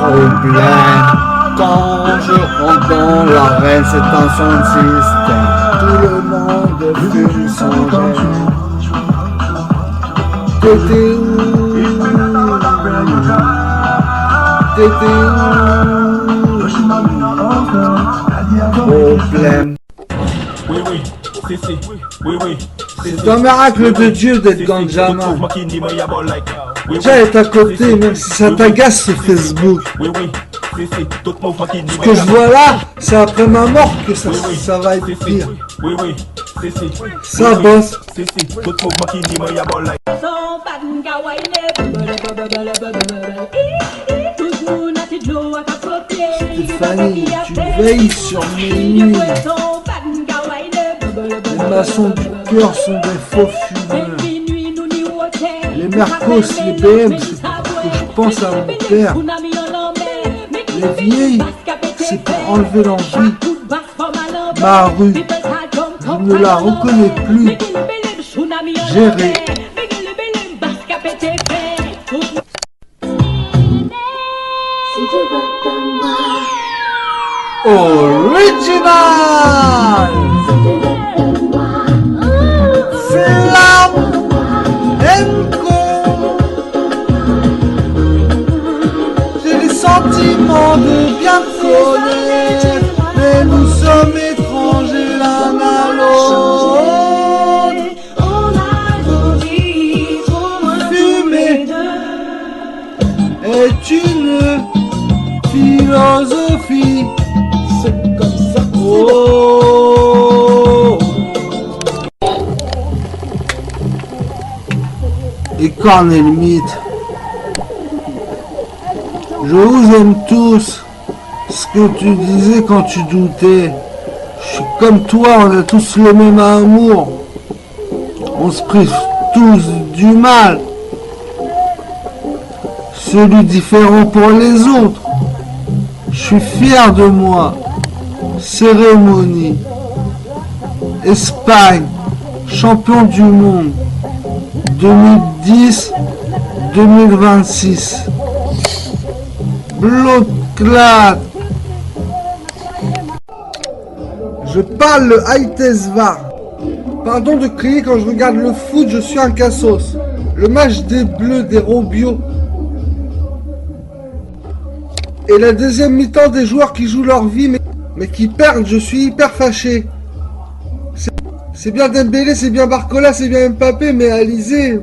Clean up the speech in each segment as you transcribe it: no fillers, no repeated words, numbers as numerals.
Problème. Quand je rentre dans l'arène, c'est un son de système. Tout le monde fume son gène. T'étais où? T'étais où? Problème. C'est un miracle de Dieu d'être Ganjaman. Déjà être à côté, même si ça t'agace ce Facebook. Ce que je vois là, c'est après ma mort que ça va être pire. Ça bosse. Stéphanie, tu veilles sur mes nuits. Les maçons du cœur sont des faux fumeurs. Les Mercos, les BM, c'est pour que je pense à mon père. Les vieilles, c'est pour enlever l'envie. Ma rue, je ne la reconnais plus. Gérée. Original. J'ai les sentiments de bien connaître, mais nous sommes étrangers l'un à l'autre. Fumer est une philosophie. C'est comme ça. Oh. Et qu'en est le mythe? Je vous aime tous. Ce que tu disais quand tu doutais. Je suis comme toi, on a tous le même amour. On se prive tous du mal. Celui différent pour les autres. Je suis fier de moi. Cérémonie. Espagne. Champion du monde. 2010-2026. Blood-clad. Je parle le Haïtesvar. Pardon de crier quand je regarde le foot, je suis un cassos. Le match des Bleus, des Robios. Et la deuxième mi-temps des joueurs qui jouent leur vie mais qui perdent, je suis hyper fâché. C'est bien Dembélé, c'est bien Barcola, c'est bien Mbappé, mais Alizé.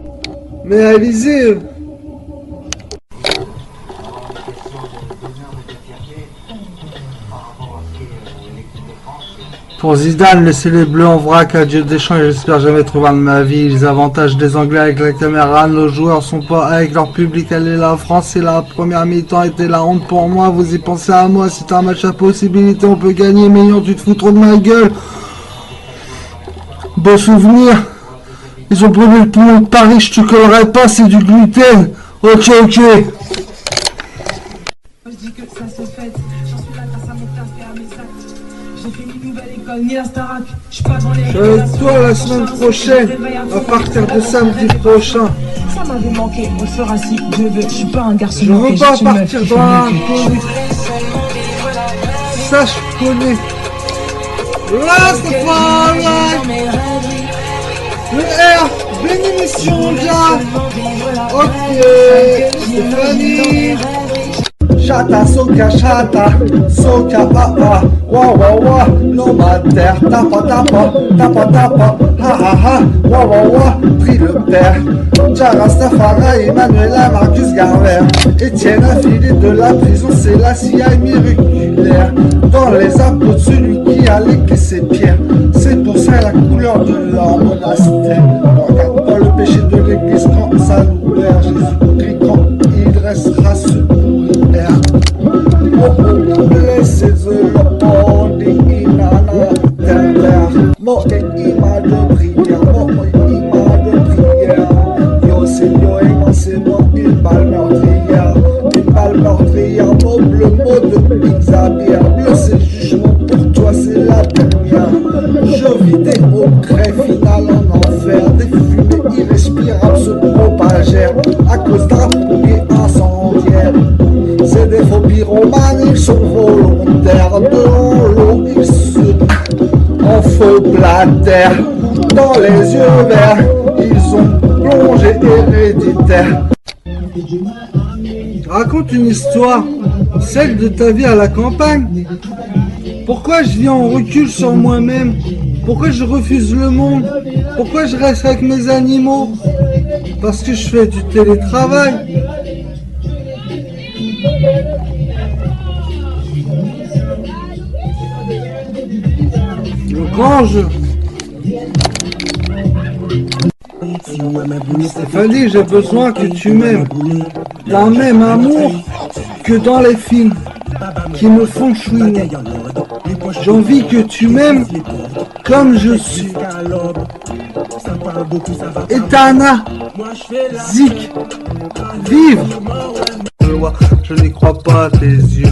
Pour Zidane, laissez les bleus en vrac, adieu Deschamps et j'espère jamais trouver un de ma vie. Les avantages des Anglais avec la caméra, nos joueurs sont pas avec leur public. Allez, la France, et la première mi-temps était la honte pour moi. Vous y pensez à moi, c'est un match à possibilité, on peut gagner. Meilleur, tu te fous trop de ma gueule. Bon souvenir. Ils ont brûlé le poumon de Paris, je te collerai pas, c'est du gluten. Ok. Je dis que ça se fait, j'en suis là grâce à mon taf et à mes actes. J'ai fait une nouvelle école, ni la Starac. Je suis pas dans les. Je vais avec toi la semaine prochaine, à partir de samedi prochain. Ça m'avait manqué, on le fera si je veux. Je suis pas un garçon. Je veux pas partir dans l'inconnu. Ça je connais. Rastafari. Le R, bénédiction déjà. Ok, Stéphanie. Chata, soca, papa. Wa, l'homme à terre. Tapa, ha, wa, triloptère. Jarastafara, Emmanuela, Marcus Garvey. Étienne affilé de la prison, c'est la CIA miraculaire. Dans les apôtres, celui qui a légué ses pierres. C'est pour ça la couleur de leur monastère. Ne regarde pas le péché de l'église quand ça nous perd. Jésus-Christ quand il restera sur terre. Oh, blessed the Lord in another terre. Mon ima de prière, mon ima de prière. Yo Seigneur, émancez-moi une balle meurtrière. Une balle meurtrière, noble mot de Xavier. Bleu, c'est le jugement pour toi, c'est la dernière. Je vidais au grès final en enfer. Des fumées irrespirables se propagèrent à cause d'un premier verre de l'eau, il se en faux plater. Dans les yeux verts, ils ont plongé héréditaire. Raconte une histoire, celle de ta vie à la campagne. Pourquoi je vis en recul sur moi-même? Pourquoi je refuse le monde? Pourquoi je reste avec mes animaux? Parce que je fais du télétravail. Donc Ange, Stéphanie, j'ai besoin que tu m'aimes d'un même amour que dans les films qui me font chouiner. J'ai envie que tu m'aimes comme je suis. Etana, Zik, vivre. Loi, je n'y crois pas à tes yeux.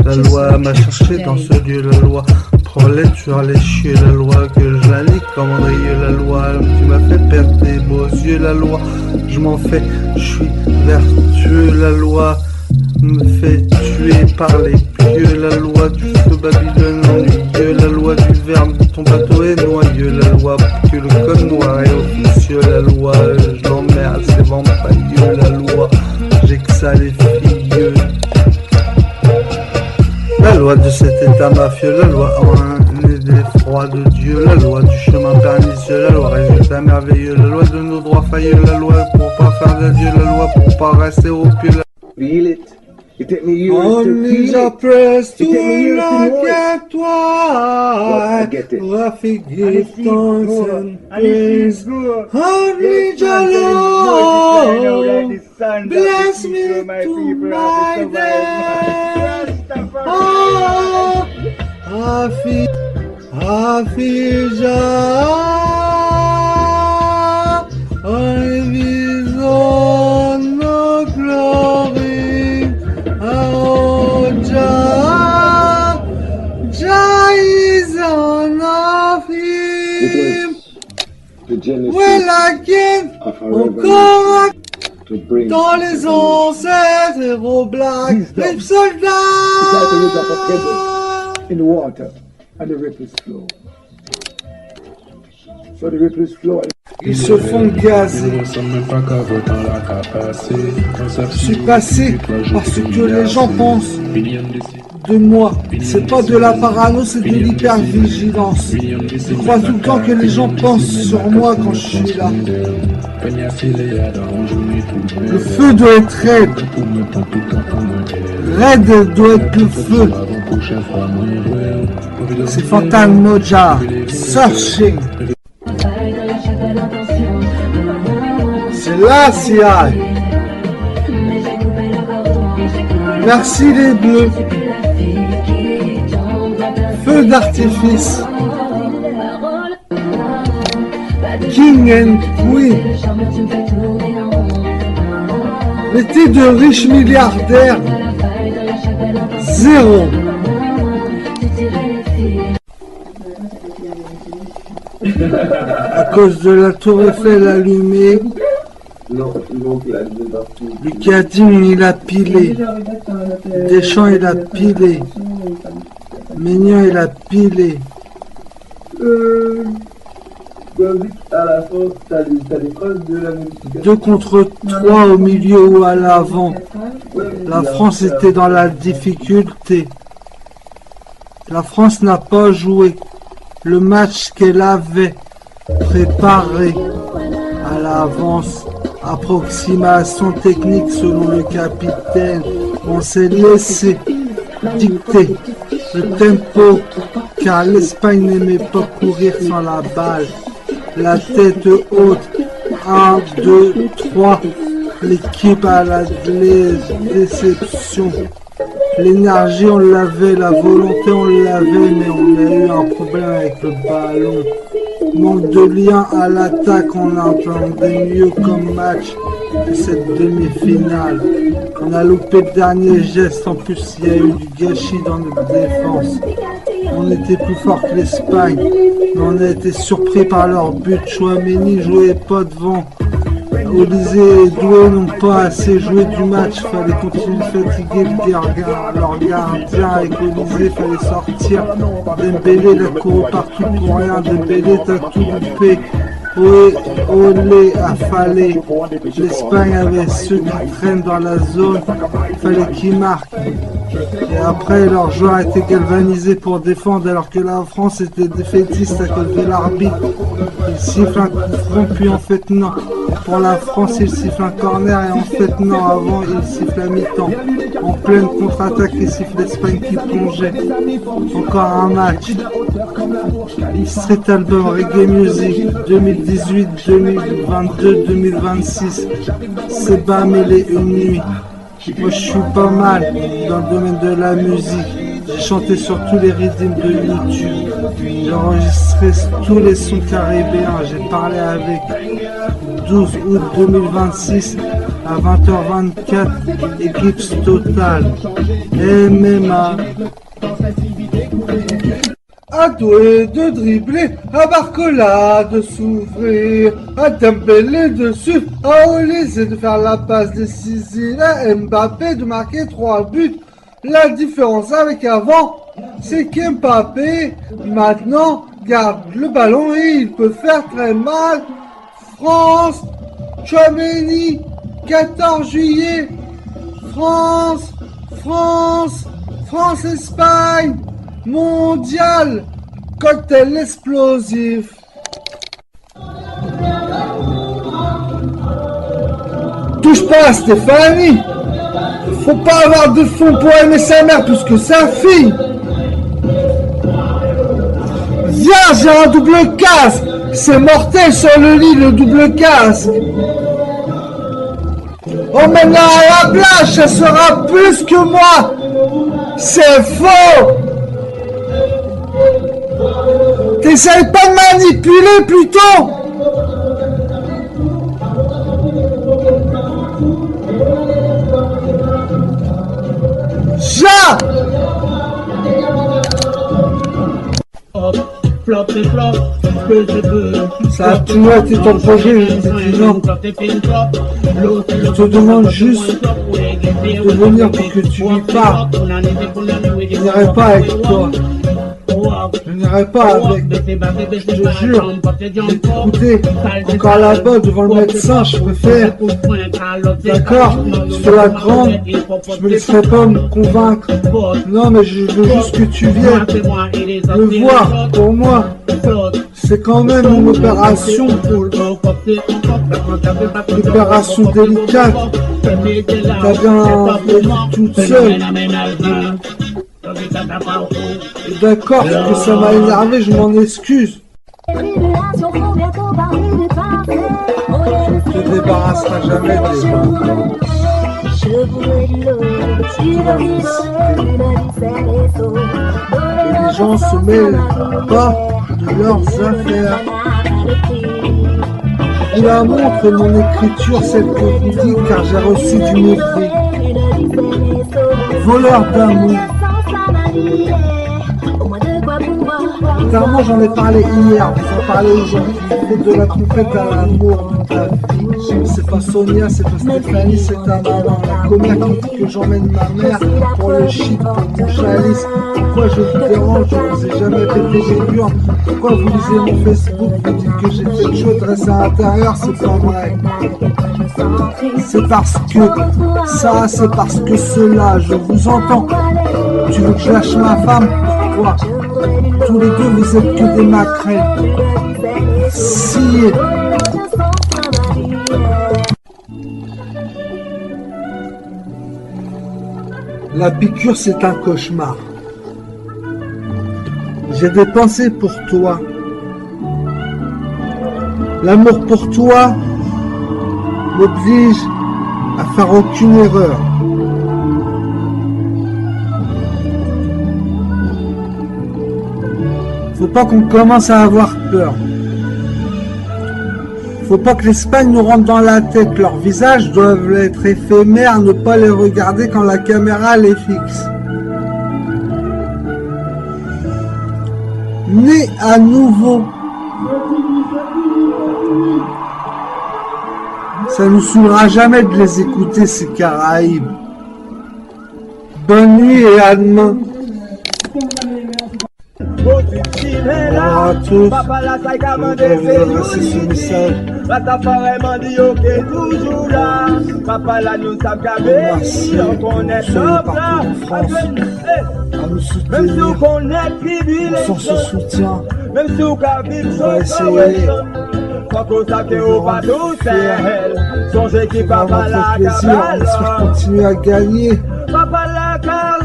La loi m'a cherché dans ce lieu. La loi prolète sur les cieux. La loi que je la lis comme Andrieux. La loi qui m'a fait perdre tes beaux yeux. La loi, je m'en fais, je suis vertueux. La loi me fait tuer par les pieux. La loi du feu Babylone ennuyeux. La loi du verbe, ton bateau est noyeux. La loi que le code noir est officieux. La loi, je l'emmerde, c'est vampailleux. La loi, j'ai que ça les filles. La loi de cet état mafieux. La loi en un effroi de Dieu. La loi du chemin pernicieux. La loi résultat merveilleux. La loi de nos droits failleux. La loi pour pas faire d'adieu. La loi pour pas rester au pied. Feel it. It take me years to Only feel the it. press to It take me years to know look it. at why I get it. Rafik And give it feels thanks good. and And it praise. feels good. Only Yes, the man, there is Lord good. I know that the sun bless that me the my to people my have to day. survive. Oh, Rafik, Rafija, I vision no glory. Oh, Jah, Jah is on of him. The genesis Well, again, of a encore revolution to bring dans les ancêtres héros blacks, les soldats. in the water and the ripples flow. So the ripples flow. Ils se font gazer. Je suis passé parce que les gens pensent de moi. C'est pas de la parano, c'est de l'hypervigilance. Je crois tout le temps que les gens pensent sur moi quand je suis là. Le feu doit être raide. Raide doit être le feu. C'est Fantan Moja. Searching. C'est là, CIA. Merci les bleus. Feu d'artifice. King and Queen. L'été de riches milliardaires. Zéro. À cause de la tour Eiffel allumée, Lucadine il a pilé, Deschamps il a pilé, Maignan il a pilé. Deux contre trois au milieu ou à l'avant. La France était dans la difficulté. La France n'a pas joué le match qu'elle avait préparé à l'avance. Approximation technique selon le capitaine. On s'est laissé dicter le tempo car l'Espagne n'aimait pas courir sans la balle. La tête haute, 1, 2, 3, l'équipe à la déception. L'énergie on l'avait, la volonté on l'avait, mais on a eu un problème avec le ballon. Manque de lien à l'attaque, on entendait mieux comme match que cette demi-finale. On a loupé le dernier geste, en plus il y a eu du gâchis dans notre défense. On était plus fort que l'Espagne, mais on a été surpris par leur but. Chouameni jouait pas devant, Olysée et Doué n'ont pas assez joué du match, fallait continuer de fatiguer leur gardien. Avec Olysée, fallait sortir. Dembélé, il a couru partout pour rien. Dembélé, t'as tout loupé. Olé a fallait. L'Espagne avait ceux qui traînent dans la zone, fallait qu'ils marquent. Et après, leurs joueurs étaient galvanisés pour défendre, alors que la France était défaitiste à cause de l'arbitre. Il siffle un coup franc, puis en fait non. Pour la France, il siffle un corner, et en fait non. Avant, il siffle à mi-temps. En pleine contre-attaque, il siffle l'Espagne qui plongeait. Encore un match. Street Album Reggae Music 2018, 2022, 2026. C'est pas mêlé une nuit. Moi je suis pas mal dans le domaine de la musique. J'ai chanté sur tous les rythmes de YouTube. J'ai enregistré tous les sons caribéens. J'ai parlé avec 12 août 2026 à 20h24 et Gips Total. MMA. À Doué de dribbler, à Barcola de s'ouvrir, à Dembélé de suivre, à Olysée de faire la passe décisive, à Mbappé de marquer 3 buts. La différence avec avant, c'est qu'Mbappé, maintenant, garde le ballon et il peut faire très mal. France, Tchouaméni, 14 juillet, France-Espagne. Mondial, cocktail explosif. Touche pas à Stéphanie. Faut pas avoir de fond pour aimer sa mère plus que sa fille. Viens, j'ai un double casque. C'est mortel sur le lit, le double casque. Emmène-la à la plage, ça sera plus que moi. C'est faux. T'essayes pas de manipuler plutôt. Ja. Ça a toujours été ton projet, étudiant. Je te demande juste de venir pour que tu y parles. Je n'irai pas avec toi. Je n'irai pas avec. Je te jure. Je vais t'écouter. Encore là-bas devant le médecin, je préfère. D'accord? Je fais la grande. Je me laisserai pas me convaincre. Non, mais je veux juste que tu viennes. Le voir, pour moi. C'est quand même une opération. Une opération délicate. T'as bien fait toute seule. D'accord, que ça m'a énervé, je m'en excuse. Tu te débarrasseras jamais des et les gens se mêlent pas de leurs affaires. Je vous la montre, mon écriture, celle que vous dites, car j'ai reçu du mépris. Voleur d'amour. Notamment, j'en ai parlé hier, vous en parlez aujourd'hui. Faites de la trompette à l'amour toute la vie. C'est pas Sonia, c'est pas Stéphanie, c'est ta maman. La commère qui dit que j'emmène ma mère pour le shit, pour mon chalice. Pourquoi je vous dérange? Je vous ai jamais pété les murs. Pourquoi vous lisez mon Facebook? Vous dites que j'ai fait chaud, dressé à l'intérieur, c'est pas vrai. C'est parce que ça, c'est parce que cela, je vous entends. Tu veux que je lâche ma femme? Pourquoi? Tous les deux, vous êtes que des maquerelles. Si. La piqûre, c'est un cauchemar. J'ai des pensées pour toi. L'amour pour toi m'oblige à faire aucune erreur. Faut pas qu'on commence à avoir peur. Faut pas que l'Espagne nous rentre dans la tête. Leurs visages doivent être éphémères, ne pas les regarder quand la caméra les fixe. Né à nouveau. Ça nous saoulera jamais de les écouter, ces Caraïbes. Bonne nuit et à demain. Bonjour à tous. Je vais vous adresser ce message. Merci de partout en France à nous soutenir. Sans ce soutien, on va essayer de vous rendre fiers, de vraiment faire plaisir. On espère continuer à gagner.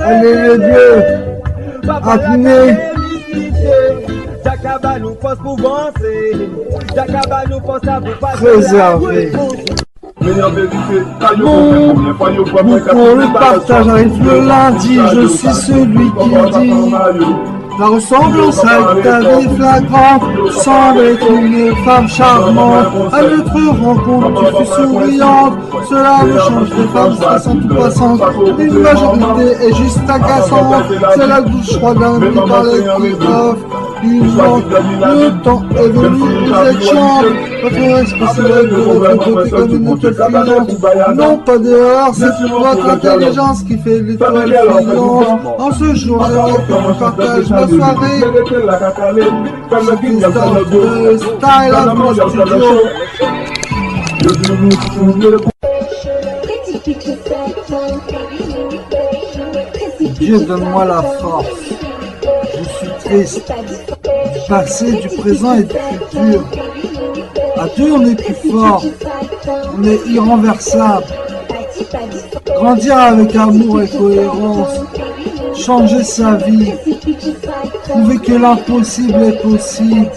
Allez les Bleus, appuyez. Préservé. Pour le partage arrive le lundi, je suis celui qui dit la ressemblance avec ta vie flagrante semble être une femme charmante. À notre rencontre, tu fus souriante. Cela me change de femme stressante ou passante. Une majorité est juste agaçante. C'est la douche froide d'un homme qui parlait qui offre une vente. Le temps est venu, vous êtes chiante. Votre esprit serait de votre côté comme une étoile filante. Non, pas d'erreur, c'est votre intelligence qui fait l'étoile filante. En ce jour, j'aimerais que tu partages ma soirée. Style of my studio. Dieu, donne-moi la force. Je suis triste. Du passé, du présent et du futur. À deux, on est plus fort. On est irrenversable. Grandir avec amour et cohérence. Changer sa vie. Prouver que l'impossible est possible.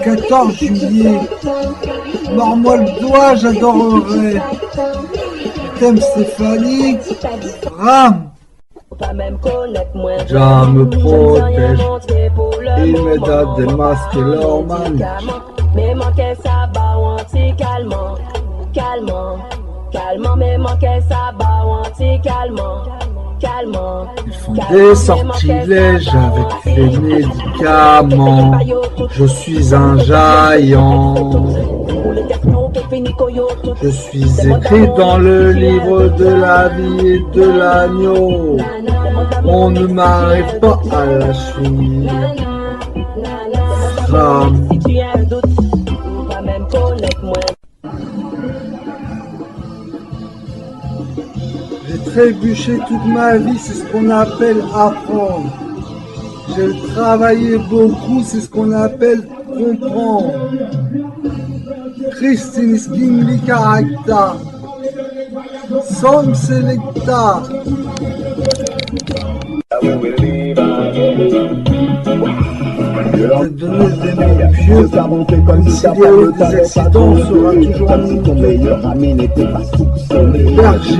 14 juillet. Mords-moi le doigt, j'adorerais. Je t'aime Stéphanie. Ram. Jah me protège. Il me donne des masques et leur manique. Mais manquait ça, bah, calmement, calmement, calmement, mais manquait ça, bah, calmement, calmement. Ils font des sortilèges avec les médicaments. Je suis un géant. Je suis écrit dans le livre de la vie et de l'agneau. On ne m'arrive pas à la cheville. J'ai trébuché toute ma vie, c'est ce qu'on appelle apprendre. J'ai travaillé beaucoup, c'est ce qu'on appelle comprendre. Christine Skimli Caracta. Son Selecta. De donner des noms pieux, comme s'il y avait des accidents, on sera toujours un ton meilleur ami n'était pas soupçonné. Berger,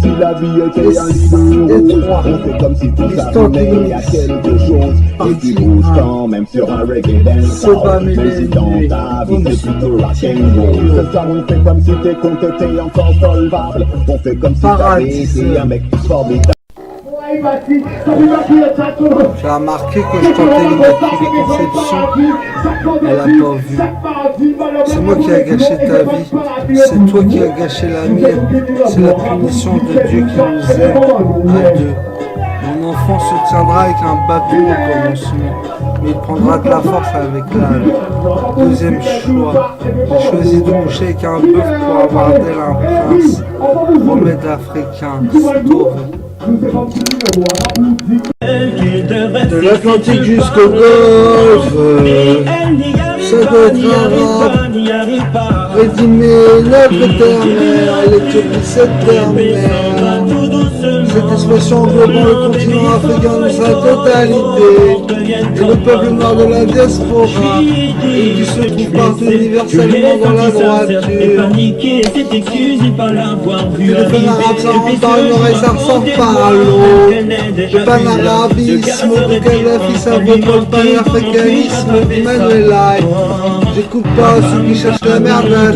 si la vie était un livre, on fait comme si tout ça venait, il y a quelque chose, et tu bouges quand même sur un reggae dance. Mais si dans ta vie c'est plutôt la tienne, ce soir on fait comme si tes comptes étaient encore solvables, on fait comme si t'avais été un mec formidable. J'ai remarqué que je tentais l'immaculée conception, elle a pas vu. C'est moi qui ai gâché ta vie, c'est toi qui as gâché la mienne. C'est la punition de Dieu qui nous aime à deux. Mon enfant se tiendra avec un bateau au commencement, mais il prendra de la force avec l'âge. Deuxième choix, j'ai choisi de coucher avec un bœuf pour avoir d'elle un prince. Remède africain, stove. De l'Atlantique jusqu'au Golfe, ça doit être un rap. Rédimé, l'œuvre éternelle, l'Éthiopie cette dernière. Cette expression englobant le continent africain dans sa totalité, et le peuple noir de la diaspora, et qui se trouve partout universellement dans la droiture. Tu le fais l'arabe, ça rentre par une oreille, ça ressort par l'autre. Le panarabisme, du Kadhafi, ça veut pas le panafricanisme d'Emmanuel Lai. J'écoute pas ceux qui cherchent la merde là.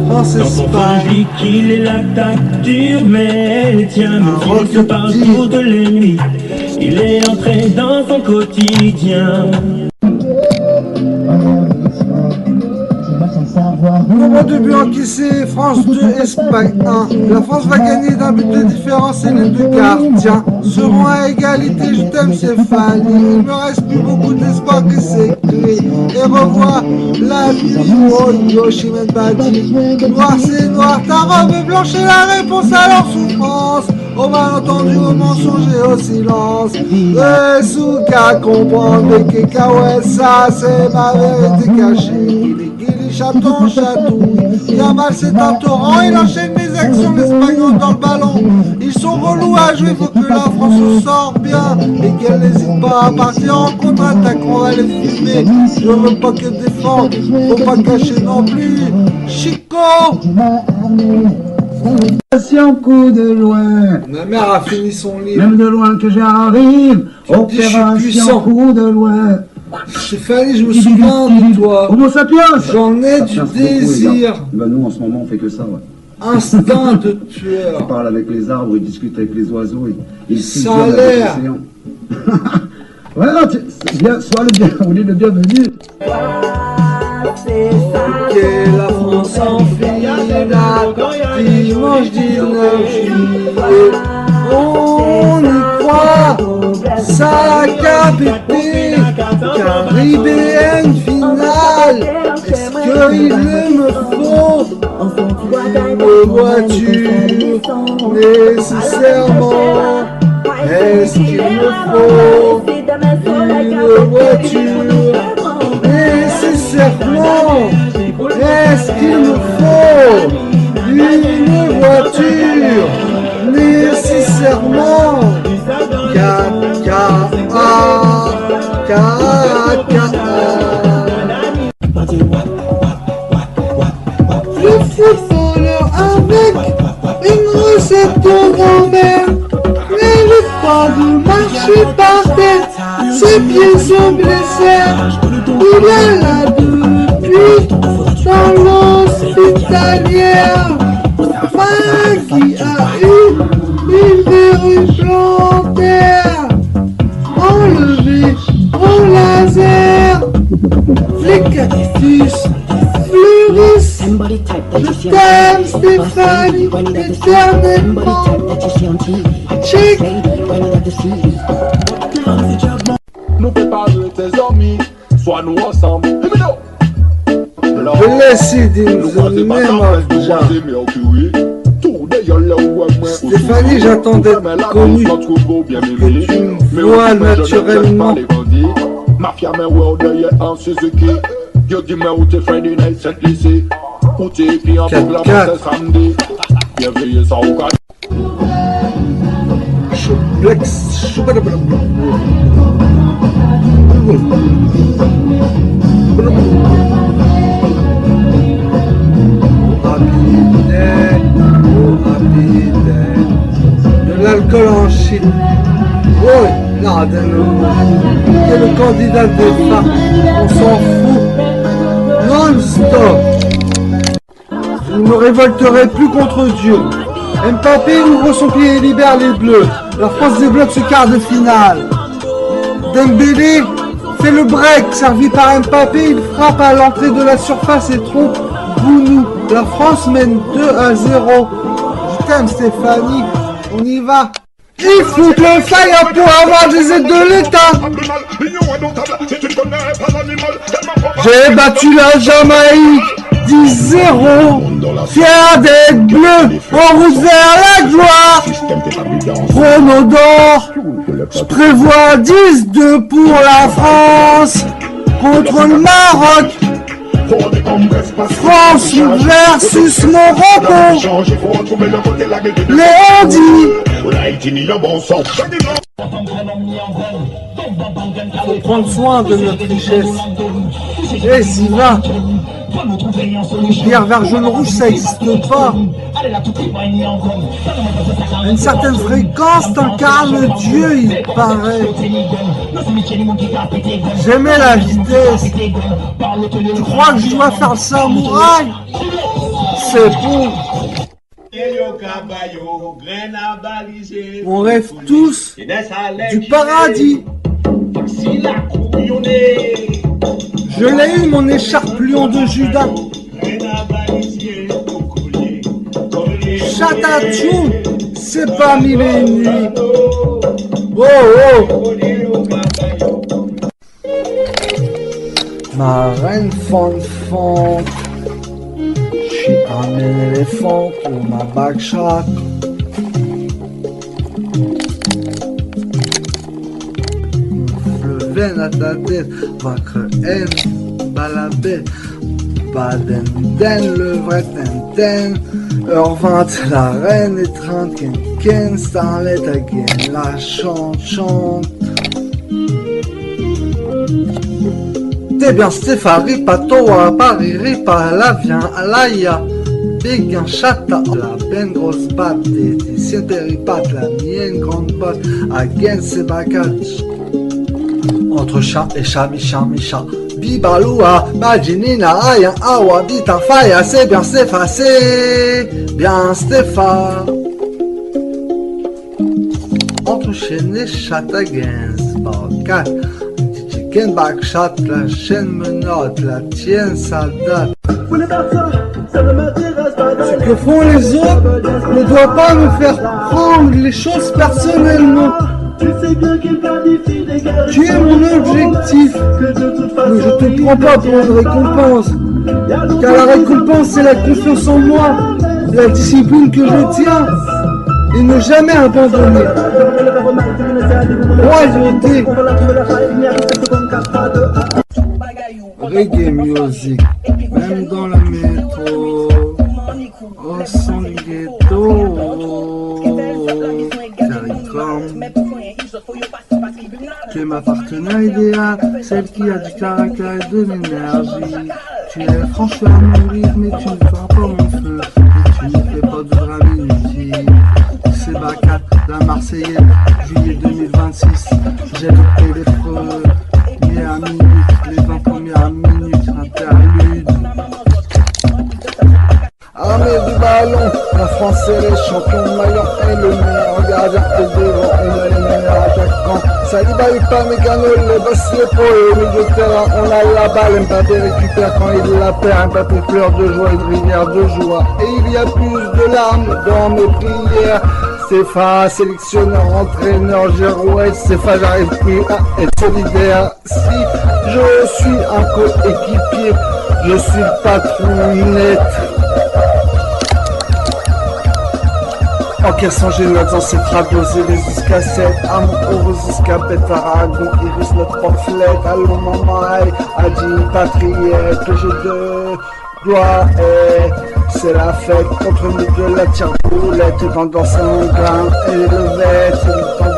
France, Espagne. Qu'il est l'attaque dure, mais tiens, le partout de l'ennemi. Il est entré dans son quotidien. Je vais sans savoir. 3 de buts encaissés, France 2, Espagne 1. La France va gagner d'un but de différence et les deux gardiens seront à égalité. Je t'aime Stéphanie, il me reste plus beaucoup d'espoir que c'est clé. Et revois la vidéo Yoshimen Badi. Noir c'est noir, ta robe blanche est la réponse à leur souffrance. Au malentendu, au mensonge et au silence. Le Souka comprend des cacahuètes, ça c'est ma vérité cachée. Chaton, chatouille, Yamal c'est un torrent, il enchaîne les actions, l'Espagnol dans le ballon. Ils sont relous à jouer, faut que la France se sorte bien et qu'elle n'hésite pas à partir en contre-attaque, on va les filmer. Je veux pas que défendre, faut pas cacher non plus. Chico! Opération coup de loin. Ma mère a fini son livre. Même de loin que j'arrive. Opération coup de loin. Stéphanie, je me souviens de toi. Homo sapiens. J'en ai du désir. Bah nous en ce moment on fait que ça, ouais. Instinct de tueur. Il parle avec les arbres, il discute avec les oiseaux, il ça a l'air. Ouais, non, bien, sois le bienvenu. Ok, la France en finale, dimanche 19 juillet. On y croit, ça a pété, caribéenne finale. Est-ce qu'il me faut une voiture nécessairement? Est-ce qu'il me faut une voiture nécessairement? Est-ce qu'il me faut une voiture nécessairement? Le footballeur avec une recette de grand-mère n'arrive pas de marcher par terre, ses pieds sont blessés, il est là depuis dans l'hospitalière. Maggie a eu une verrue plantaire, enlevée au laser, les cactus fleurissent. Je t'aime Stéphanie, éternellement. Check. Nous préparer tes amis, sois nous ensemble. Je laisse une mémoire déjà. Stéphanie, j'attendais connu que tu me vois naturellement. Mafia me world derrière en Suzuki. Yo dis-moi où t'es Friday night Saint Lycée. Où t'es puis en boucle c'est samedi. Bienvenue ça au cas. De l'alcool en Chine. Oui, non, c'est le candidat des femmes. On s'en fout. Non-stop. Je ne me révolterai plus contre Dieu. Mbappé ouvre son pied et libère les bleus. La France débloque ce quart de finale. Dembélé fait le break, servi par Mbappé, il frappe à l'entrée de la surface et trompe Bounou. La France mène 2-0. Je t'aime Stéphanie, on y va. Il faut que le fire pour avoir des aides de l'État. J'ai battu la Jamaïque 10-0. Fier d'être bleu, en route vers la gloire. Chrono d'or, je prévois 10-2 pour la France contre le Maroc. France versus Morocco. Léon dit. Faut prendre soin de notre richesse. Et s'y va. Pierre vert jaune rouge, ça n'existe pas. À une certaine fréquence, t'incarnes Dieu, il paraît. J'aimais la vitesse. Tu crois que je dois faire le samouraï? C'est bon. On rêve tous du paradis. Je l'ai eu, mon écharpe lion de Judas. Chatachoum, c'est pas mille et une nuits. Oh oh. Ma reine fante, j'suis un éléphant pour ma backshot. Le veine à ta tête, vaincre haine, balabé, baden den, le vrai ten. Heure 20, la reine étreinte, ken, starlet again, la chante. T'es bien Stéphane, pas toi, Paris, ripa, la vient, à l'aïa, big un chata, la peine grosse batte, des sienteripat, la mienne grande botte, again c'est bagage. Entre chat et chat, micha, bibaloua, majinina, aïe, awa, bita, faya, c'est bien Stéphane, c'est bien Stéphane. Entre chêne et chat, again, c'est bagage. Ken backshot, la chaîne me note, la tienne ça date. Ce que font les autres ne doit pas me faire prendre les choses personnellement. Tu es mon objectif, mais je te prends pas pour une récompense. Car la récompense c'est la confiance en moi, la discipline que je tiens. Et ne jamais abandonner. Royauté. Reggae music, même dans la métro, au son du ghetto. Tu es ma partenaire idéale, celle qui a du caractère et de l'énergie. Tu es franche à mon rythme, mais tu ne feras pas mon feu. Et tu ne fais pas de drame inutile. C'est Bacat, la Marseillaise, juillet 2026. J'ai loupé les premières minutes, les 20 premières minutes, interlude. Armée du ballon, la France est les champions, Maillon est le meilleur gardien, et devant on est les meilleurs attaquants. Saliba et Pamecano, les boss, les pros et au milieu de terrain, on a la balle, Mbappé récupère quand il la perd, Mbappé pleure de joie, une rivière de joie. Et il y a plus de larmes dans mes prières. Stéphane, sélectionneur, entraîneur, Girouette, Stéphane, j'arrive plus à être solidaire. Si je suis un coéquipier, je suis le patron net. Encaissant j'ai eu ancestral dosé les escassettes, amour escapette, Aragon, Iris notre pamphlet, allô maman, Adi, patriette, le jeu de gloire c'est la fête, contre nous de la tire-boulette, dans sanglant, et le vêt,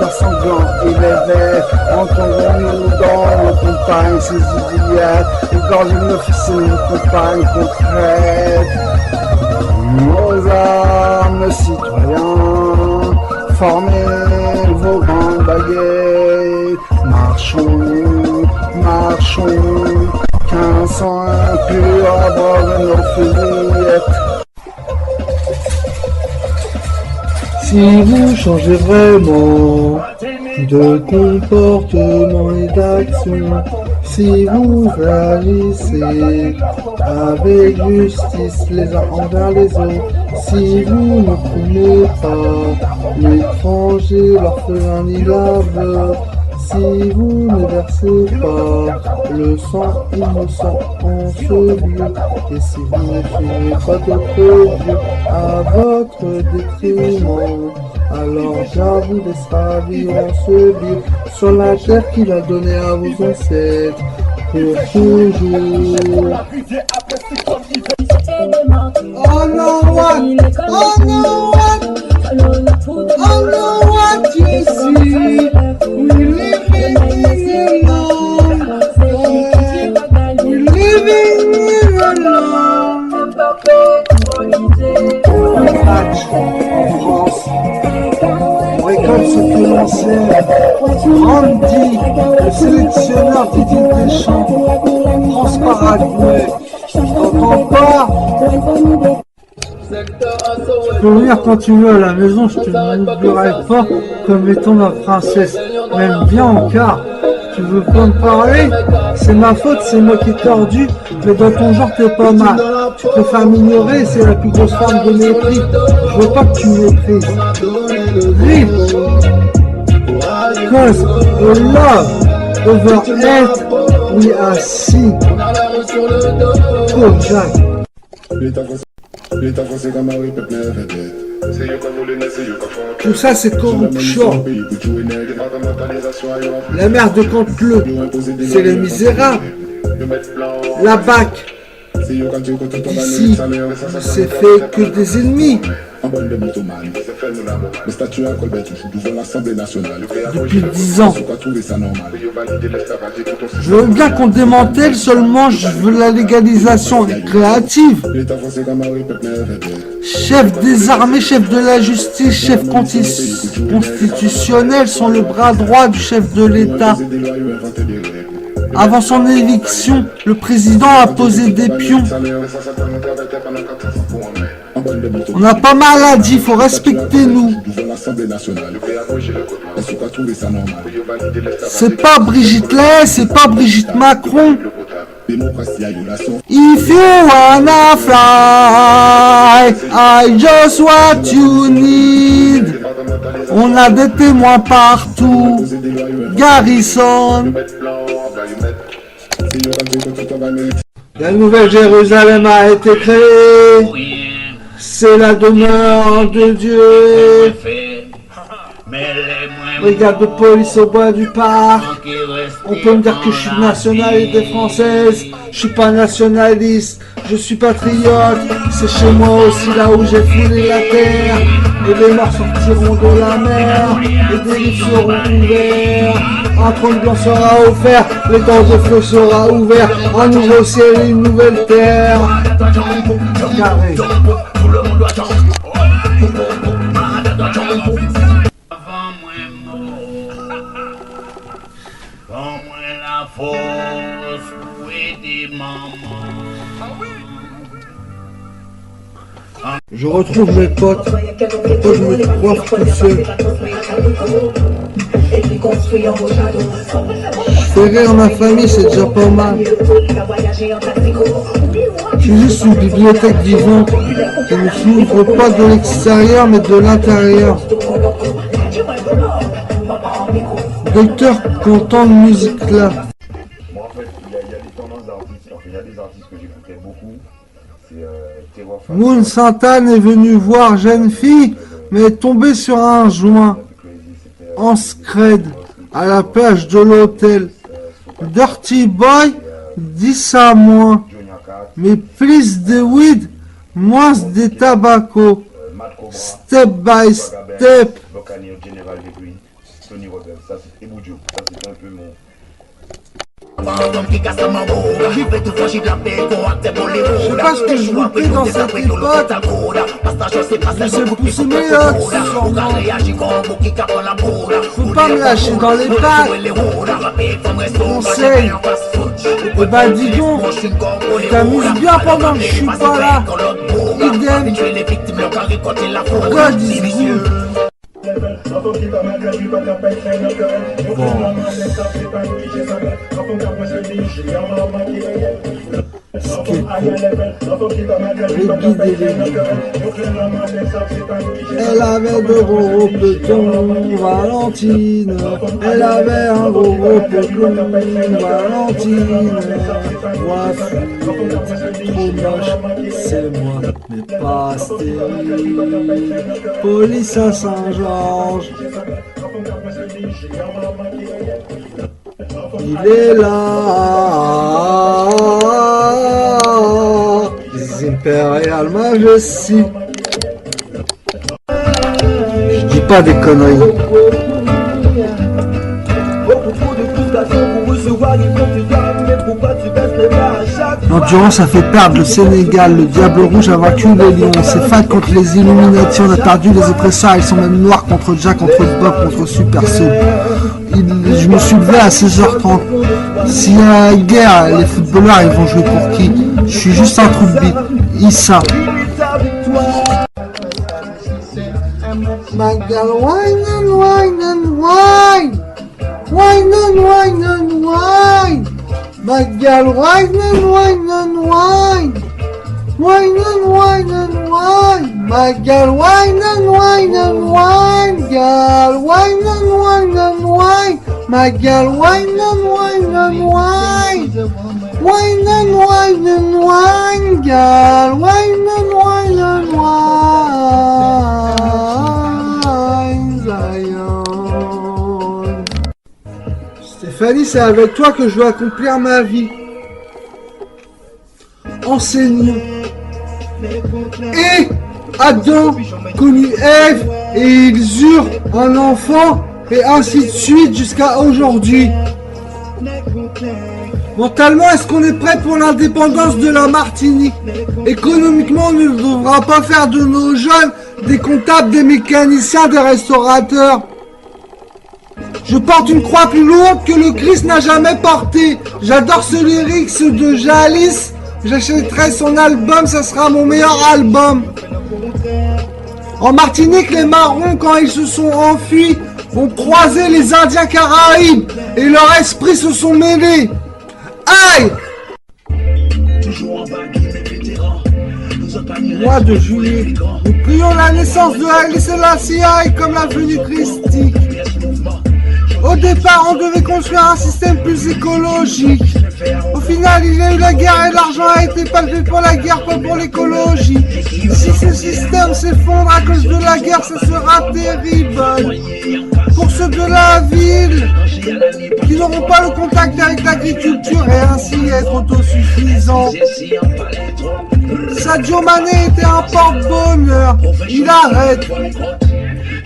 dans sanglant, il est vert, entendons-nous dans nos compagnes, ces idiotes, une gorge une officielle, une compagne concrète. Nos armes citoyens, formez vos grandes baguettes, marchons, 1500 impurs à bord de nos fusillettes. Si vous changez vraiment de comportement et d'action, si vous réagissez avec justice les uns envers les autres, si vous ne prenez pas l'étranger, l'orphelin ni la veuve, si vous ne versez pas le sang innocent en ce lieu, et si vous ne suivez pas d'autres dieux à votre détriment, alors Jah vous laissera vivre en ce lieu, sur la terre qu'il a donnée à vos ancêtres, pour toujours. Oh no what? Oh no what? Oh no what you see? We living alone. We living alone. Match en France. On récolte ce que l'on sait. Randy, le sélectionneur Didier Deschamps. France-Paraguay. T'entends pas? Tu peux venir quand tu veux à la maison, je te n'oublierai pas comme étant ma princesse. Même bien en quart, Tu veux pas me parler? C'est ma faute, c'est moi qui ai tordu, mais dans ton genre t'es pas mal. Tu préfères m'ignorer, c'est la plus grosse forme de mépris. Je veux pas que tu me méprises. Live! Cause the love over hate, we are sick. Pauvre Jacques. Tout ça c'est corruption. La mère de Canteleu, c'est les misérables. La BAC, d'ici, c'est fait que des ennemis. Depuis 10 ans. Je veux bien qu'on démantèle, seulement je veux la légalisation récréative. Chef des armées, chef de la justice, chef constitutionnel sont le bras droit du chef de l'État. Avant son éviction, le président a posé des pions. On n'a pas maladie, faut respecter nous. C'est pas Brigitte Lay, c'est pas Brigitte Macron. If you wanna fly, I just what you need. On a des témoins partout. Garrison. La nouvelle Jérusalem a été créée. C'est la demeure de Dieu. Brigade de police au bois du parc. On peut me dire que je suis de nationalité française. Je suis pas nationaliste, je suis patriote. C'est chez moi aussi là où j'ai foulé la terre. Et les morts sortiront de la mer. Et des livres seront ouverts. Un trône blanc sera offert. Les dents de feu sera ouvert. Un nouveau ciel et une nouvelle terre. Carré. Je retrouve mes potes, quand je me crois tout seul. Je fais rire ma famille, c'est déjà pas mal. Je suis juste une bibliothèque vivante qui ne s'ouvre pas de l'extérieur mais de l'intérieur. Docteur, qu'entend de musique là. Moi en fait, il y a des tendances d'artistes, il y a des artistes que j'écoutais beaucoup. C'est Moon Santane est venu voir jeune fille, mais est tombé sur un joint en scred à la plage de l'hôtel. Dirty Boy dit ça moins, mais plus de weed, moins de tabaco. Step by step. Je sais pas ce que je loupais dans cette époque. Je sais pousser mes hottes, sûrement. Faut pas me lâcher dans les pattes. Conseil. Eh ben dis donc, tu t'amuses bien pendant que je suis pas là. Idem. God is good. Elle avait de gros petons, Valentine. Elle avait un gros peton, Valentine. Moi, trop moche, c'est moi, mais pas stérile. Police à Saint-Georges. Il est là, les Imperial Majesty. Je dis pas des conneries. L'endurance a fait perdre le Sénégal, le diable rouge a vaincu les lions, c'est fight contre les Illuminati, on a perdu les oppresseurs, ils sont même noirs contre Jack, contre Bob, contre Super Soul. Je me suis levé à 16h30. S'il y a une guerre, les footballeurs ils vont jouer pour qui? Je suis juste un trou de bite. Issa. My girl, wine and wine and wine. Wine and wine and wine. My girl, wine and wine and wine. Wine and wine and wine. My girl, wine and wine and wine. Girl, wine and wine and wine. My girl, wine and wine and wine. Wine and wine and wine. Girl, wine and wine and wine. Zion. Stéphanie, c'est avec toi que je veux accomplir ma vie. Enseignant. Et Adam connut Ève et ils eurent un enfant et ainsi de suite jusqu'à aujourd'hui. Mentalement, est-ce qu'on est prêt pour l'indépendance de la Martinique? Économiquement, on ne devra pas faire de nos jeunes des comptables, des mécaniciens, des restaurateurs. Je porte une croix plus lourde que le Christ n'a jamais portée. J'adore ce lyrics de Jalis. J'achèterai son album, ça sera mon meilleur album. En Martinique, les marrons, quand ils se sont enfuis, ont croisé les Indiens Caraïbes et leurs esprits se sont mêlés. Aïe! Mois de juillet, nous prions la naissance de Haïlé Sélassié comme la venue christique. Au départ, on devait construire un système plus écologique. Au final, il y a eu la guerre et l'argent a été pas fait pour la guerre, pas pour l'écologie. Si ce système s'effondre à cause de la guerre, ce sera terrible. Pour ceux de la ville, qui n'auront pas le contact avec l'agriculture et ainsi être autosuffisants. Sadio Mané était un porte-bonheur, il arrête.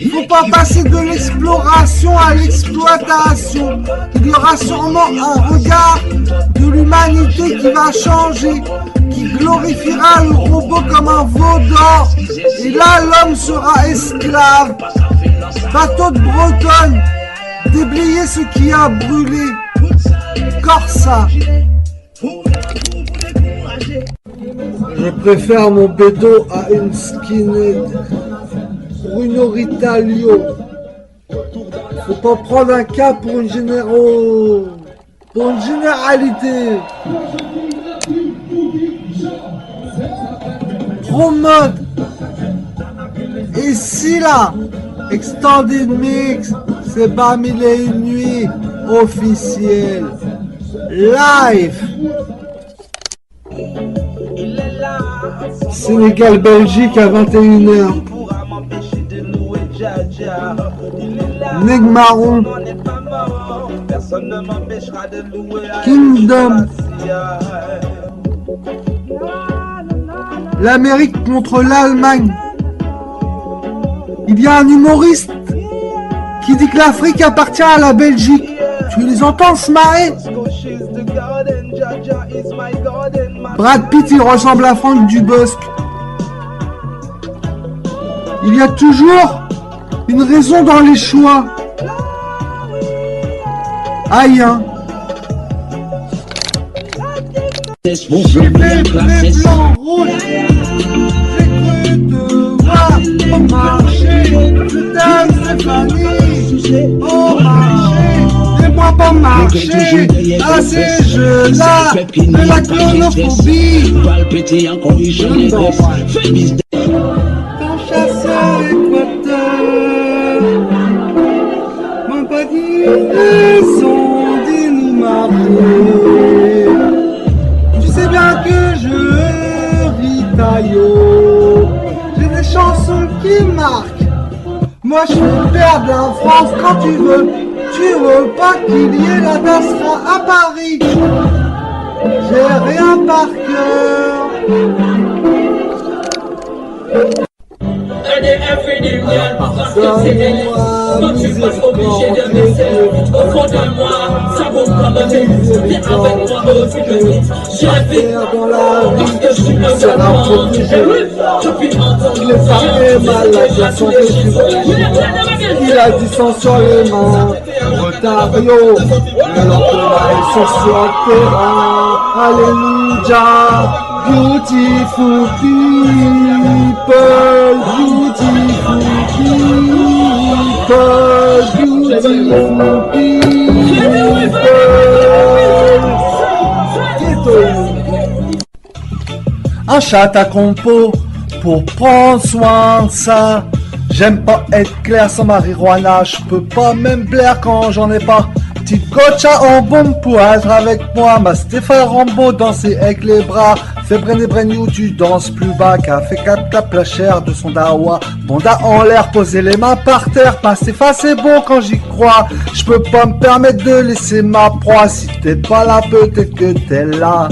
Il ne faut pas passer de l'exploration à l'exploitation. Il y aura sûrement un regard de l'humanité qui va changer, qui glorifiera le robot comme un veau d'or. Et là, l'homme sera esclave. Bateau de Bretagne, déblayer ce qui a brûlé. Corsa. Je préfère mon bédo à une skinhead. Bruno Ritalio. Faut pas prendre un cas pour une généralité. Trop mode. Et si là, Extended Mix, c'est pas mille et une nuits officiel. Live. Sénégal-Belgique à 21h. Negmaron. Kingdom. L'Amérique contre l'Allemagne. Il y a un humoriste qui dit que l'Afrique appartient à la Belgique. Tu les entends se marrer? Brad Pitt, il ressemble à Franck Dubosc. Il y a toujours une raison dans les choix. Aïe, hein. J'ai fait les blancs rouges. J'ai cru te voir au marché. Je t'aime, Stéphanie. Au marché. Et moi pas marcher à ces jeux-là de la clonophobie. Ton chasseur équateur m'a pas dit raison, dis-nous marrer. Tu sais bien que je ris taillot. J'ai des chansons qui marquent. Moi je suis père de la France quand tu veux. Tu veux pas qu'il y ait la Dasra à Paris. J'ai rien par cœur. Pardonne-moi, miséricorde, au fond de moi, ça vaut comme un viens avec moi au fil. J'ai faire dans la vie que je me serai protégé. Depuis entendre les femmes et malades sont déchirées. Il a du sang sur les mains, Rotario, le lendemain ils sont sur le terrain. Alléluia, beautiful people, beautiful people, beautiful people. penche à ta compo pour prendre soin de ça. J'aime pas être clair sans marijuana, je peux pas même blaire quand j'en ai pas. Petite gotcha en bombe pour être avec moi, ma Stéphane Rambo danser avec les bras. Fais brain you, tu danses plus bas, café 4 tape la chair de son dawa. Bonda en l'air, poser les mains par terre, ma Stéphane c'est bon quand j'y crois. Je peux pas me permettre de laisser ma proie, si t'es pas là peut-être que t'es là.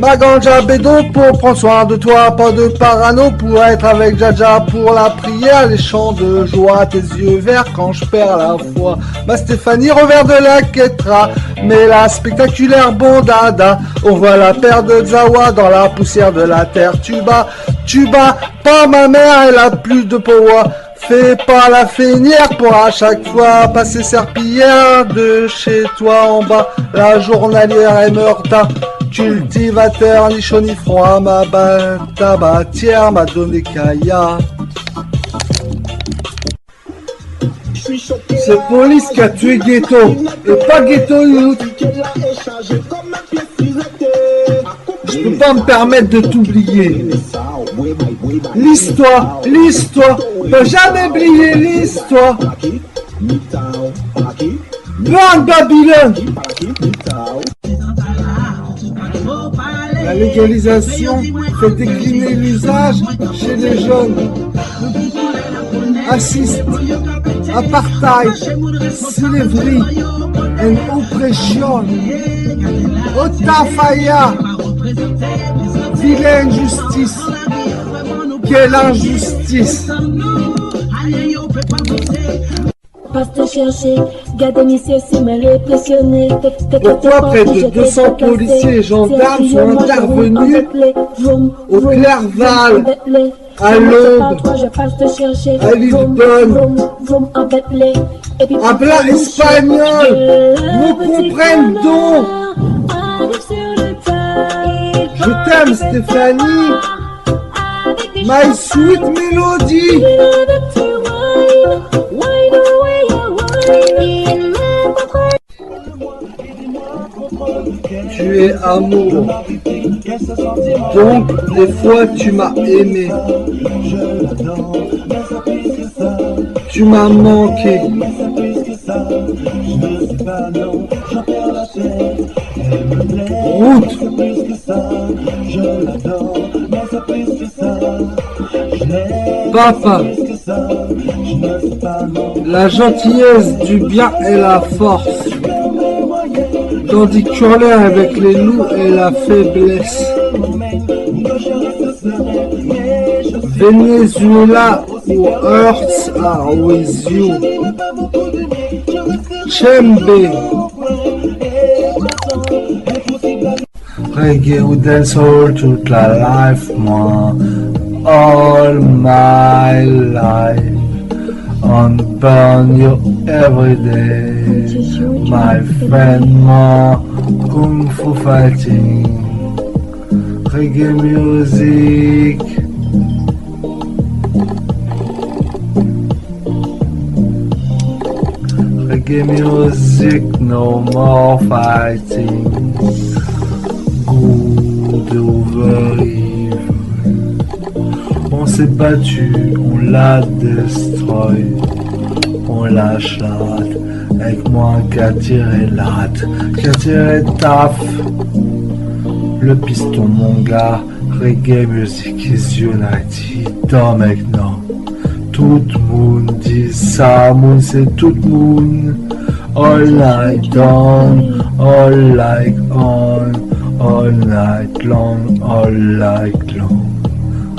Ma ganja bédo pour prendre soin de toi, pas de parano pour être avec Jaja pour la prière, les chants de joie, tes yeux verts quand je perds la foi. Ma Stéphanie revers de la Ketra, mais la spectaculaire bondada, on voit la paire de Zawa dans la poussière de la terre. Tuba, pas ma mère, elle a plus de power. Fais pas la feignière pour à chaque fois passer serpillière de chez toi en bas. La journalière est meurta. Cultivateur, ni chaud ni froid, ma tabatière m'a donné Kaya. C'est police qui a tué Ghetto, et pas Ghetto Youth. Je peux pas me permettre de t'oublier. L'histoire, peut jamais oublier l'histoire. Burn Babylone. La légalisation fait décliner l'usage chez les jeunes. Assiste, apartheid, slavery and oppression. Otafaya, vilaine injustice. Quelle injustice! Pourquoi près de 200 policiers et gendarmes sont intervenus au Clerval, à l'aube, à Lisbonne, à plat espagnol, nous comprennent donc. Je t'aime Stéphanie, my sweet melody. Tu es amour, donc des fois tu m'as aimé. Tu m'as manqué. Route. Papa, la gentillesse du bien est la force, tandis que tu en es avec les loups et la faiblesse. Venezuela ou Earths are with you. Chembe. Reggae ou dancehall toute la life, moi. All my life. On burn you every day. My friend, moi. Kung Fu fighting. Reggae music. Reggae music, no more fighting. Good over evil. On s'est battu, on l'a destroy. On l'a chatte, avec moi qu'à tirer latte, qu'à tirer taf. Le piston mon gars, reggae music is united. Dans mec non. Tout le monde dit ça, moon c'est tout le monde. All night on, all like on, all night long, all night long.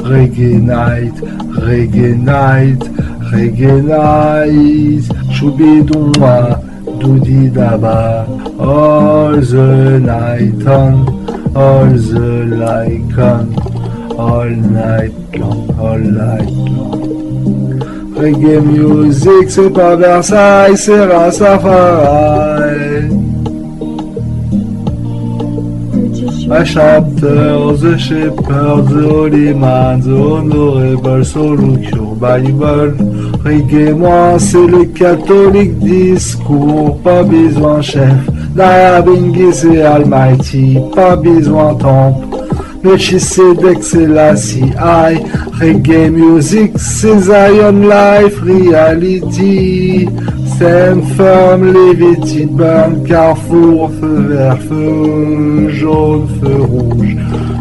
Reggae night, reggae night, reggae night. Choubidonwa, doudi daba. All the night on, all the like on, all night long, all night long. Reggae music, c'est pas Versailles, c'est Rastafari. My chapters, the shepherds, the holy man, the honorable solution Bible. Reggae, moi, c'est le catholique discours, pas besoin chef. Darabingi, c'est Almighty, pas besoin temple. Melchizedek Selassie I, reggae music, c'est Zion life, reality, Stem firm, Levity burn, Carrefour, feu vert, feu jaune, feu rouge,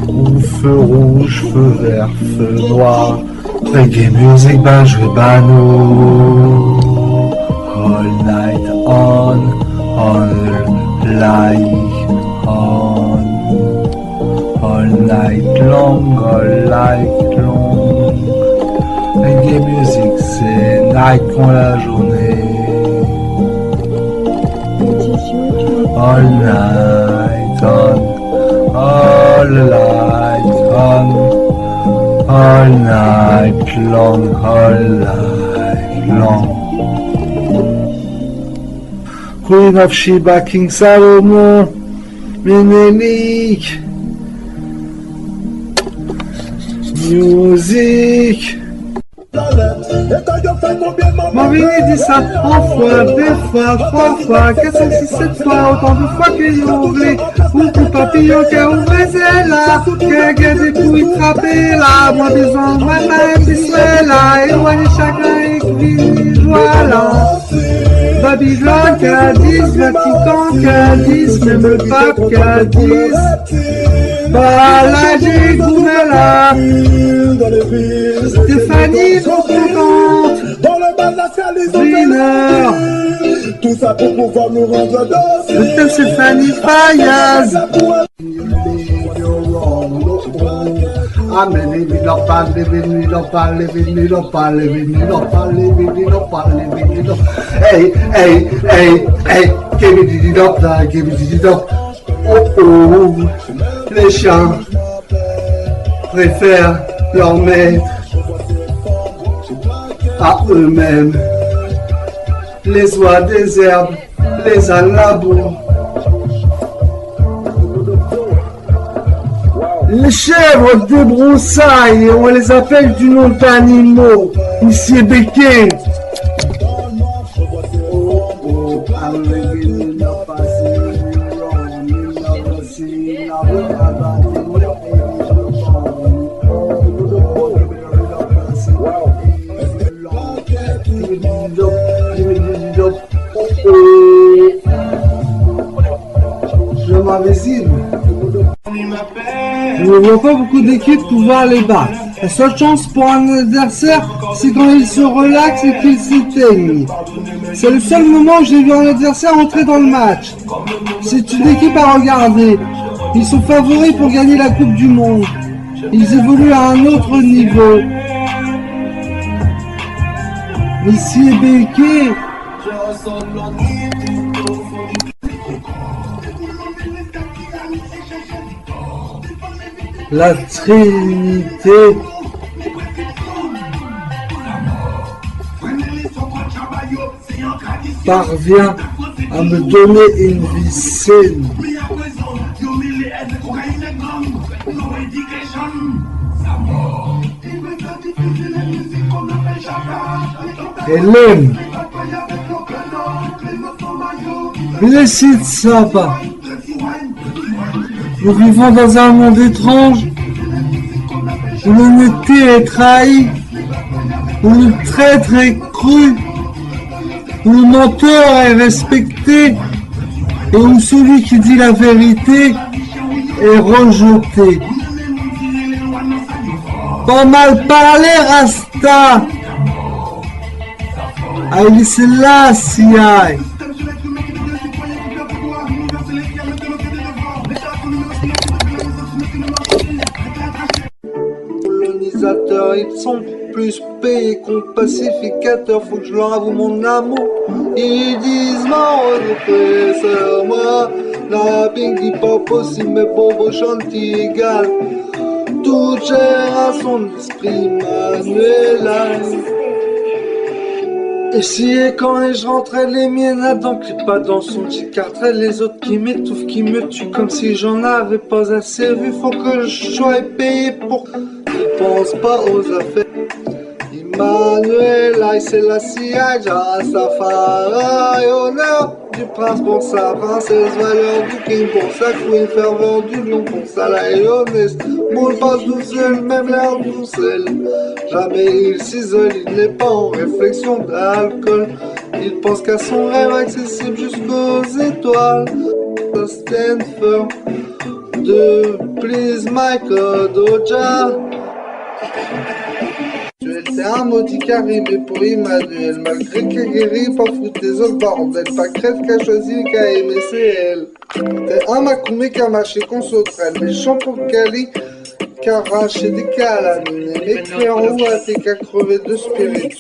ou feu rouge, feu vert, feu noir, reggae music, Bano, all night on, all night on, all night long, reggae music, c'est night pour la journée, all night on, all night on, all night long, Queen of Sheba, King Salomon, Menelik, music. M'avez dit ça 3 fois, 2 fois, 3 fois, 4, 5, 6, 7 fois, autant de fois qu'il ouvrait. Beaucoup de papillons qui ouvraient, c'est là, quelqu'un des couilles trappées là, moi besoin de ma main qui serait là, éloigné chacun écrit, voilà. Babylone, Cadiz, Vatican, Cadiz, même le pape Cadiz. Baladji, Goumela, Stéphanie, trop contente. Dans le bal nationalisme, Winner. Tout ça pour pouvoir nous rendre docile. Peut-être Stéphanie Fayaz. Amen, living up and living up and living up and living up and living up and living up. Hey, hey, hey, hey, give it up, give it up. Oh, oh, les chiens préfèrent leur maître à eux-mêmes. Les oies des herbes, les ânes labourent. Les chèvres débroussaillent, on les appelle du nom d'animaux. Ici est Béquet. Je m'invisible. Je ne vois pas beaucoup d'équipes pouvoir les battre. La seule chance pour un adversaire, c'est quand il se relaxe et qu'il s'éteigne. C'est le seul moment où j'ai vu un adversaire entrer dans le match. C'est une équipe à regarder. Ils sont favoris pour gagner la Coupe du Monde. Ils évoluent à un autre niveau. Ici est Béquet. La Trinité parvient à me donner une vie saine. Elle aime. Blessed Saba. Nous vivons dans un monde étrange où l'honnêteté est trahie, où le traître est cru, où le menteur est respecté et où celui qui dit la vérité est rejeté. Pas mal parlé, Rasta. Haïli Selassie. Colonisateurs, ils sont plus payés qu'on pacificateurs. Faut que je leur avoue mon amour. Ils disent mon oppresseur, moi. La bingy pas possible, mais bobo chantier égal. Toute chair à son esprit, Manuela. Et si et quand et je rentrais les miennes à dents, qui pas dans son j'écarterais les autres qui m'étouffent, qui me tuent comme si j'en avais pas assez vu. Faut que je sois payé pour. Ils pensent pas aux affaires, ils Manuel, c'est la CIA, Rastafari, honneur du prince pour sa princesse, valeur du king pour sa queen, ferveur du lion pour sa lioness. Moule passe doucelle, même l'air doucelle. Jamais il s'isole, il n'est pas en réflexion d'alcool. Il pense qu'à son rêve accessible jusqu'aux étoiles. Stand firm de Please My God Oja. C'est un maudit qui arrivé pour Emmanuel, malgré qu'il est guéri, pas foutre des autres bordel, pas crève qu'a choisi, qu'a aimé, c'est elle. T'es un macoumé qui a marché qu'on sauterelle, méchant pour Cali, qui a arraché des calamines, écrit en haut à tes qu'à crever de spirit.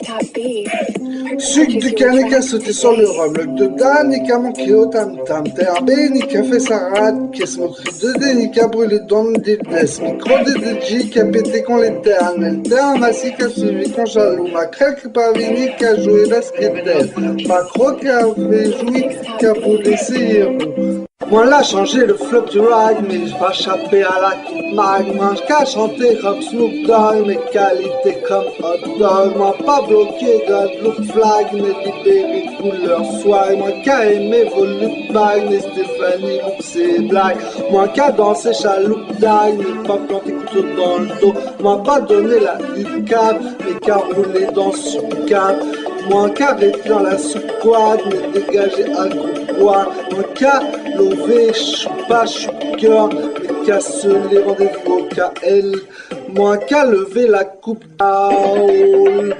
Sucre du canet qui a sauté sur le rhum, le de Dan, ni qui a manqué au tam-tam, TRB, ni qui a fait sa rate, qui se moquerie de D, ni qui a brûlé dans le des micro de G, qui a pété con l'éternel, terre, massi qui a suivi con jaloux, Macrel qui pas venu, qui a joué la skater, Macro qui a fait jouer, qui a brûlé ses héros. Moi là changé le flop du rag, mais je vais échapper à la coupe mag. Moi qu'à chanter comme Snoop Dogg, mes qualités comme hot dog. Moi pas bloqué Guadeloupe flag, mais libéré de couleur swag. Moi qu'à aimer volute bag, mais Stéphanie loupe ses blagues. Moi qu'à danser chaloupe dag, mais pas planter couteau dans le dos. Moi pas donner la UCAB, mais qu'à rouler dans ce cab. Moi qu'à rester dans la sous-quad, mais dégager un groupe poids. Moi qu'à lever, j'suis pas, j'suis cœur, mais qu'à se les rendez-vous au KL. Moi qu'à lever la coupe d'Aoul.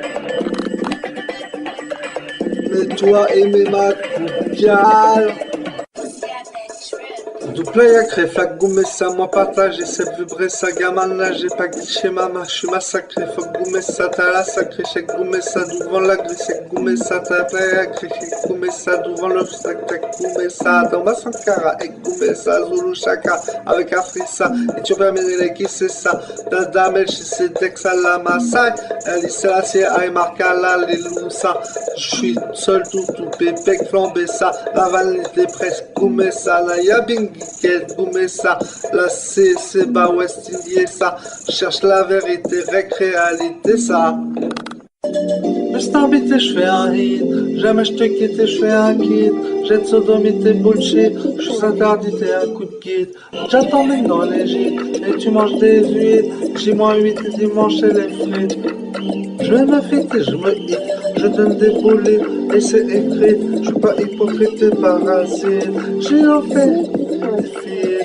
Mais toi aimez ma coupe gale. Double à crée, flaque goumer ça, moi partager, c'est vibrer ça, gamin j'ai pas cliché maman, je suis massacré, faut goumer ça, t'as la sacrée, j'ai goumé ça, devant la grille, c'est goumer ça, t'as pas crée, j'ai goumé ça, devant l'obstacle, t'as goumé ça, dans ma sankara, et goumer ça, Zulu Chaka, avec Afrissa, et tu permets les qui c'est ça, Dada Melchi, c'est Dexa la Maasai, elle c'est la C, aïe Marcala, les loussa, je suis seul tout pépec, flambé ça, la vanité presque, goumer ça, la yabing. Quel goumé ça, la c'est bas ouest indien ça, cherche la vérité, réalité ça. Je t'habite et je fais un hit, jamais je te quitte et je fais un kit, j'ai de sodomité bullshit, je suis interdit et un coup de guide. J'attends même dans les gîtes, et tu manges des huîtres, J-8 et dimanche et les frites. Je vais m'affecter, je me hit, je donne des boulettes, et c'est écrit, je suis pas hypocrite et parasite, j'ai offert des feats,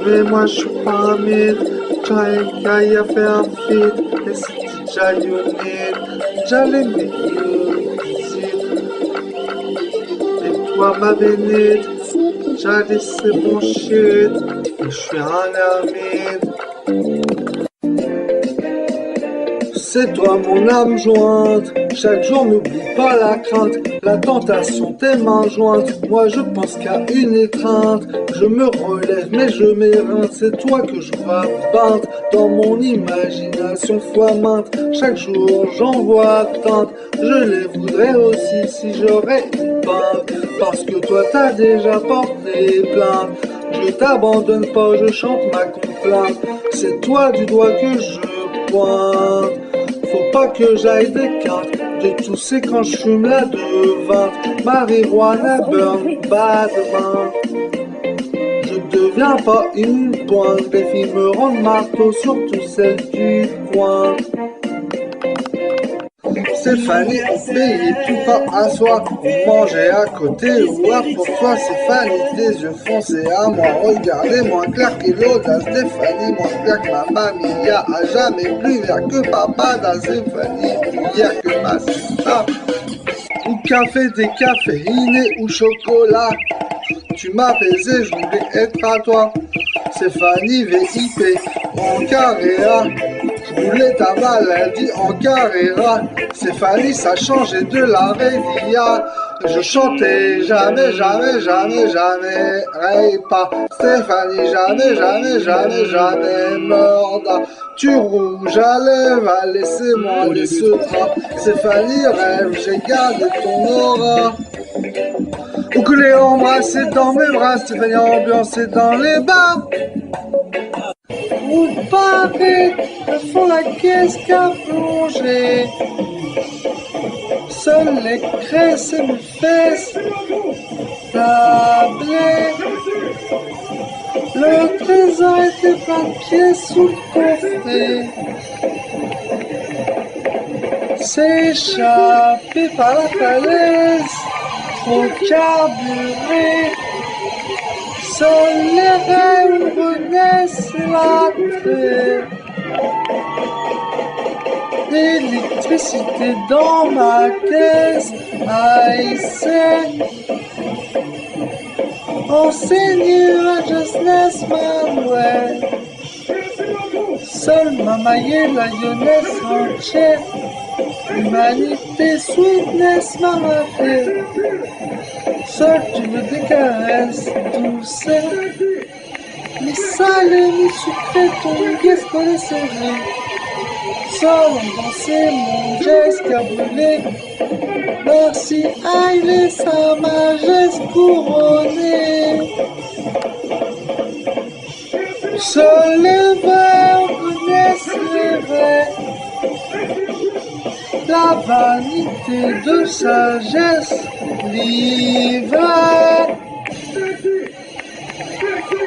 mais moi je suis pas un mythe, Chai a fait un feat, et c'est Jayonite, j'allais m'écouter, et toi ma bénite, j'allais c'est bon shit, et je suis un ermite. C'est toi mon âme jointe, chaque jour n'oublie pas la crainte, la tentation tes mains jointes, moi je pense qu'à une étreinte, je me relève mais je m'éreinte, c'est toi que je vois peinte, dans mon imagination fois mainte, chaque jour j'en vois teinte, je les voudrais aussi si j'aurais une peinte, parce que toi t'as déjà porté plainte, je t'abandonne pas, je chante ma complainte, c'est toi du doigt que je pointe. Faut pas que j'aille des cartes, de tousser quand je fume la devinte, marijuana burn, bas demain. Je deviens pas une pointe, les filles me rendent marteau, surtout celles du coin. Stéphanie, on payait tout pas à soi, on mangeait à côté ou à pour toi. Stéphanie, tes yeux foncés à moi, regardez moins clair que l'audace. Stéphanie, moins clair que ma mamie, y'a à jamais plus vert que papa. Dans Stéphanie, y'a que ma sista. Ou café décaféiné ou chocolat, tu m'as baisé, je voulais être à toi. Stéphanie VIP en carrière, je voulais ta maladie en carrière. Stéphanie, ça changeait de la révilla. Je chantais jamais, jamais, jamais, jamais, rêve pas. Stéphanie, jamais, jamais, jamais, jamais, morda. Tu rouges à lèvres, laissez-moi les secrets. Stéphanie, rêve, j'ai gardé ton aura. Ou que les embrassés dans mes bras, Stéphanie ambiancée dans les bars. Ou Paris, elles font la caisse qu'à plonger. Seules les graisses et mes fesses tablaient. Le trésor était plein de pièces sous le coffret. S'échapper par la falaise, trop carburé. Seuls les rêves renaissent l'attrait. Électricité dans ma caisse, haïssait. Enseigneur Justness Manuel. Seul m'a maillé la jeunesse entière. Humanité, sweetness m'a fait. Seul tu me des caresses douceur. Mais salé, mais sucré, ton guest connaissait rien. Seul en dansait mon geste qui a brûlé. Merci, Haïlé, sa majeste couronnée. Seuls les vrais connaissent les vrais. La vanité de sagesse livrée.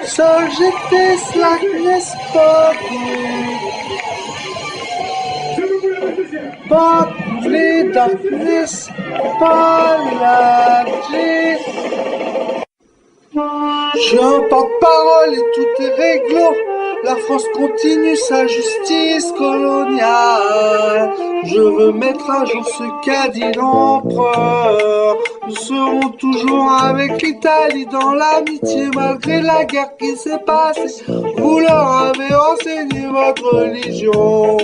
Seul j'étais slackness pas pas les darkness, pas la G. J'ai un porte-parole et tout est réglo. La France continue sa justice coloniale. Je veux mettre à jour ce qu'a dit l'empereur. Nous serons toujours avec l'Italie dans l'amitié malgré la guerre qui s'est passée. Vous leur avez enseigné votre religion,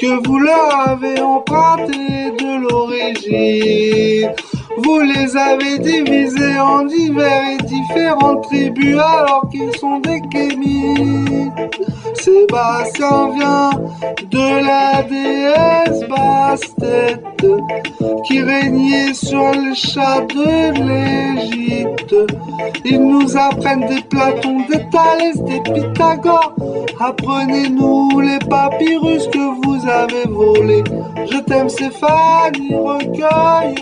que vous leur avez emprunté de l'origine. Vous les avez divisés en divers et différentes tribus alors qu'ils sont des kémites. Sébastien vient de la déesse Bastet qui régnait sur les chats de l'Égypte. Ils nous apprennent des Platons, des Thalès, des Pythagore. Apprenez-nous les papyrus que vous avez volés. Je t'aime Stéphanie Recueil.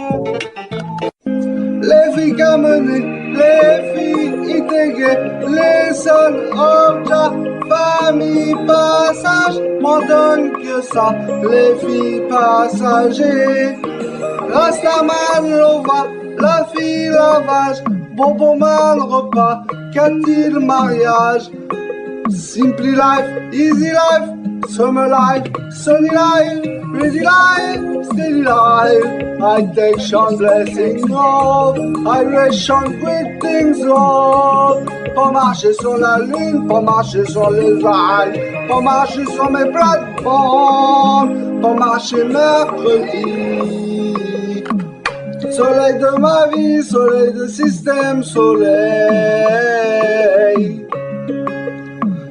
Les filles gamenées, les filles intégrées, les sons objets, famille passage, m'en donne que ça, les filles passagers. Rastaman lova, la fille lavage, bonbon mal repas, qu'a-t-il mariage? Simply life, easy life, summer life, sunny life, pretty life, steady life. I take Sean's blessings off, I raise Sean greetings off. Pas marcher sur la lune, pas marcher sur les rails, pas marcher sur mes plateformes, pas marcher mercredi. Soleil de ma vie, soleil de système, soleil.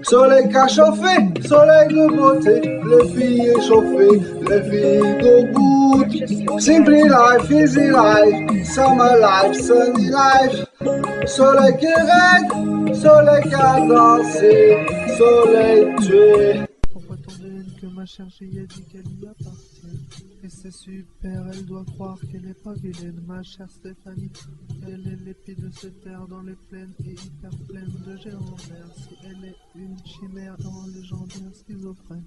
Soleil qu'a chauffé, soleil de beauté, les filles échauffées, les filles de gouttes. Simply life, easy life, summer life, sunny life. Soleil qui règne, soleil qui a dansé, soleil tué. Pourquoi tant de haine que ma chère j'ai dit qu'elle y appartient? Et c'est super, elle doit croire qu'elle est pas vilaine, ma chère Stéphanie. Elle est l'épée de cette terre dans les plaines et hyper pleine de géants verts. Si elle est une chimère dans légendaire schizophrène.